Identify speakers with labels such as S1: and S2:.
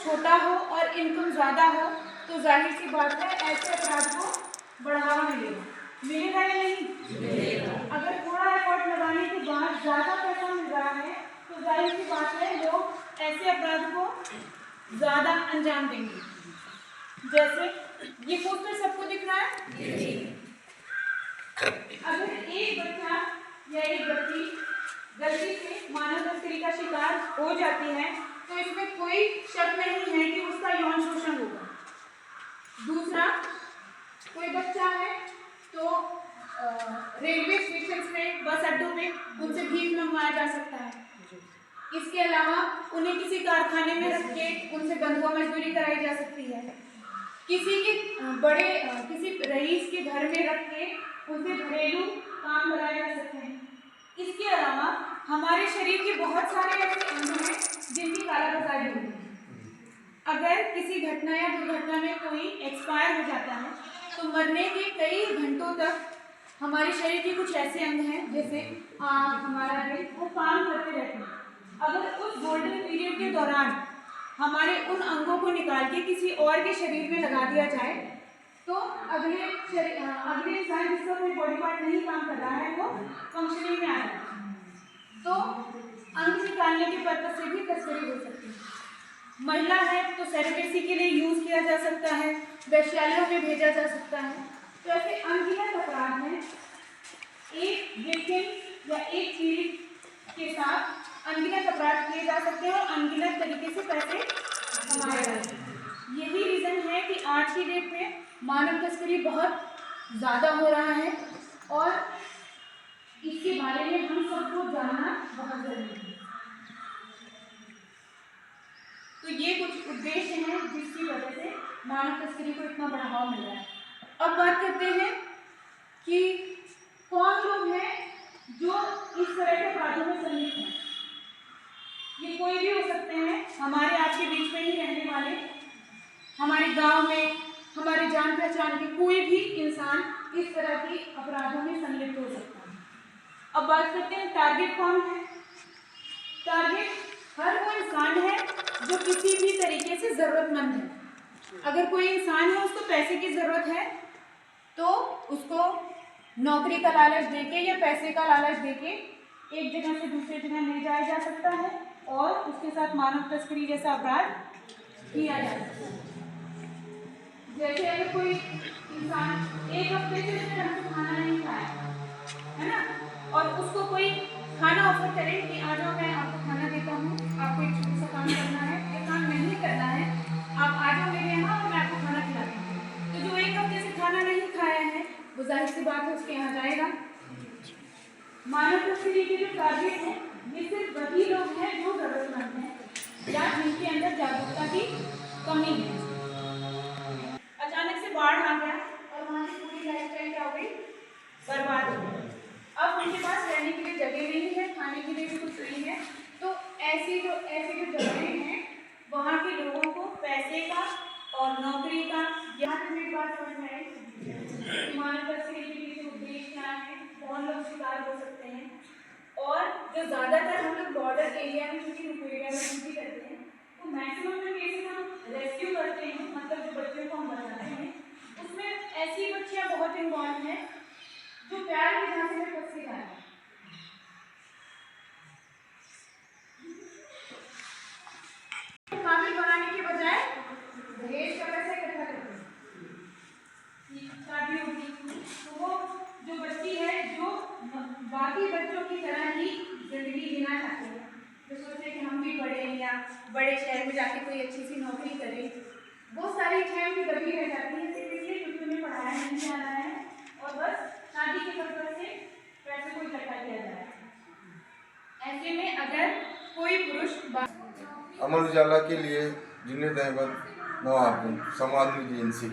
S1: छोटा हो और इनकम ज़्यादा हो तो जाहिर सी बात है ऐसे अपराध को बढ़ावा मिलेगा। मिलेगा या नहीं मिलेगा। अगर थोड़ा एफर्ट लगाने के बाद ज़्यादा पैसा मिल रहा है तो जाहिर सी बात है लोग ऐसे अपराध को ज़्यादा अंजाम देंगे। जैसे ये पोस्टर सबको दिख रहा है। अगर एक बच्चा या एक बच्ची गलती से मानव तस्करी का शिकार हो जाती है तो इसमें कोई शक नहीं है कि उसका यौन शोषण होगा। दूसरा, कोई बच्चा है तो रेलवे स्टेशन में, बस अड्डों में उनसे भीख मंगवाया जा सकता है। इसके अलावा उन्हें किसी कारखाने में रख के उनसे बंधुआ मजदूरी कराई जा सकती है। किसी रईस के घर में रख के उनसे घरेलू काम कराए जा सकते हैं। इसके अलावा हमारे शरीर के बहुत सारे ऐसे अंग हैं जिनकी कालाबाजारी होती है। अगर किसी घटना या दुर्घटना में कोई एक्सपायर हो जाता है तो मरने के कई घंटों तक हमारे शरीर के कुछ ऐसे अंग हैं जैसे आँख, हमारा दिल, वो काम करते रहते हैं। अगर उस गोल्डन पीरियड के दौरान हमारे उन अंगों को निकाल के किसी और के शरीर में लगा दिया जाए तो अगले इंसान जिसका कोई बॉडी पार्ट नहीं काम कर रहा है वो फंक्शनिंग में आ जाता है। तो अंग निकालने के पर्पज से भी तस्करी हो सकती है। महिला है तो सेरोगेसी के लिए यूज किया जा सकता है, वैश्यालयों में भेजा जा सकता है। तो ऐसे अनगिनत अपराध हैं। एक विक्टिम या एक पीड़ित के साथ अनगिनत अपराध किए जा सकते हैं और अनगिनत तरीके से पैसे कमाए जा सकते हैं। यही रीज़न है कि आज की डेट में मानव तस्करी बहुत ज़्यादा हो रहा है और इसके बारे में हम सबको जानना बहुत ज़रूरी है। तो ये कुछ उद्देश्य हैं जिसकी वजह से मानव तस्करी को इतना बढ़ावा मिल रहा है। अब बात करते हैं कि कौन लोग हैं जो इस तरह के अपराधों में संलिप्त हैं। ये कोई भी हो सकते हैं, हमारे आपके बीच में ही रहने वाले, हमारे गांव में, हमारे जान पहचान के कोई भी इंसान इस तरह की अपराधों में संलिप्त हो सकता है। अब बात करते हैं टारगेट कौन है। टारगेट हर वो इंसान है जो किसी भी तरीके से ज़रूरतमंद है। अगर कोई इंसान है उसको पैसे की ज़रूरत है तो उसको नौकरी का लालच देके या पैसे का लालच देके एक जगह से दूसरी जगह ले जाया जा सकता है और उसके साथ मानव तस्करी जैसा अपराध किया जा सकता है। जैसे अगर कोई इंसान एक हफ्ते से उसने ढंग से खाना नहीं खाया है ना, और उसको कोई खाना ऑफर करे कि आ जाओ मैं आपको खाना देता हूँ, आपको एक छोटा सा काम करना है या काम नहीं करना है, आप आ जाओ मेरे यहाँ और मैं आपको खाना खिलाता हूँ। तो जो एक हफ्ते से खाना नहीं खाया है वो जाहिर सी बात है उसके यहाँ जाएगा। मानव तस्करी के जो टारगेट है ये सिर्फ वही लोग हैं जो जरूरतमंद हैं या जिनके अंदर जागरूकता की कमी है। अचानक से बाढ़ आ गया और वहाँ की पूरी लाइफस्टाइल क्या हो गई, बर्बाद हो गई। अब उनके पास रहने के लिए जगह नहीं है, खाने के लिए भी कुछ नहीं है। तो ऐसी जो जगह हैं वहाँ के लोगों को पैसे का और नौकरी का, यहाँ पे मेरी बात समझ में आई, मानव तस्करी के पीछे उद्देश्य क्या है, कौन लोग शिकार हो सकते हैं। और जो ज़्यादातर हम लोग बॉर्डर एरिया में, चूँकि रुको एरिया में ड्यूटी करते हैं, तो मैक्सिमम में केसेस हम रेस्क्यू करते हैं, मतलब जो बच्चों को हम बचाते हैं उसमें ऐसी बच्चियाँ बहुत इन्वॉल्व हैं जो प्यार के झांसे में फंस के जाती हैं। काबिल बनाने के बजाय दहेज का पैसा इकट्ठा करते हैं, शादी होगी तो वो जो बच्ची है जो बाकी बच्चों की तरह ही जिंदगी जीना चाहते हैं, जो सोचते हैं कि हम भी पढ़े या बड़े शहर में जाके कोई अच्छी सी नौकरी करें, वो सारी इच्छाएं भी दबी रह जाती हैं सिर्फ इसलिए क्योंकि उन्हें पढ़ाया नहीं जा रहा है और बस शादी के पर्पज से पैसे को इकट्ठा किया जा रहा है। ऐसे में अगर कोई पुरुष
S2: अमर उजाला के लिए जूनियर ड्राइवर नवाबगंज समाज एजेंसी।